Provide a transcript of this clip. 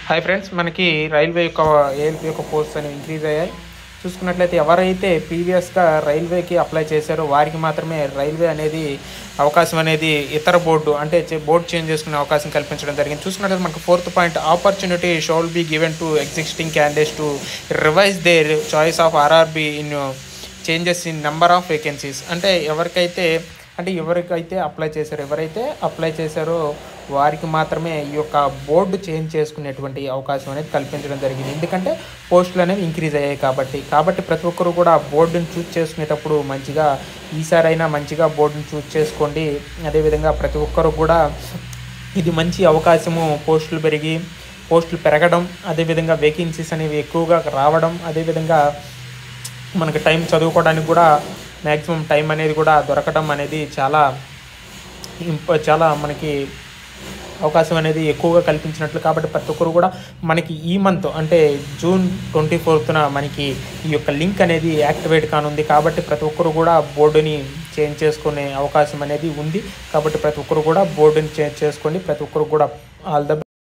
Hi friends, మనకి railway యొక్క ALP యొక్క పోస్ట్ అనేవి ఇంక్రీజ్ అయ్యాయి. చూసుకున్నట్లయితే ఎవరైతే ప్రీవియస్గా రైల్వేకి అప్లై చేశారో వారికి మాత్రమే రైల్వే అనేది అవకాశం అనేది ఇతర బోర్డు అంటే బోర్డు చేంజ్ చేసుకునే అవకాశం కల్పించడం జరిగింది. చూసుకున్నట్లయితే మనకు 4th point, opportunity should be given to existing candidates to revise their choice of RRB in changes in number of vacancies. అంటే ఎవరైతే అప్లై చేశారో వారికి మాత్రమే ఈ యొక్క బోర్డు చేంజ్ చేసుకునేటువంటి అవకాశం అనేది కల్పించడం జరిగింది. ఎందుకంటే పోస్టులు అనేవి ఇంక్రీజ్ అయ్యాయి కాబట్టి ప్రతి ఒక్కరు కూడా బోర్డుని చూజ్ చేసుకునేటప్పుడు ఈసారైనా మంచిగా బోర్డుని చూజ్ చేసుకోండి. అదేవిధంగా ప్రతి ఒక్కరు కూడా ఇది మంచి అవకాశము, పోస్టులు పెరగడం, అదేవిధంగా వేకెన్సీస్ అనేవి ఎక్కువగా రావడం, అదేవిధంగా మనకి టైం చదువుకోవడానికి కూడా మ్యాక్సిమం టైం అనేది కూడా దొరకడం అనేది చాలా మనకి అవకాశం అనేది ఎక్కువగా కల్పించినట్లు. కాబట్టి ప్రతి ఒక్కరు కూడా మనకి ఈ మంత్ అంటే జూన్ 24న మనకి ఈ యొక్క లింక్ అనేది యాక్టివేట్ కానుంది. కాబట్టి ప్రతి ఒక్కరు కూడా బోర్డుని చేంజ్ చేసుకునే అవకాశం అనేది ఉంది. కాబట్టి ప్రతి ఒక్కరు కూడా బోర్డుని చేంజ్ చేసుకోండి. ప్రతి ఒక్కరు కూడా ఆల్ ద బెస్ట్.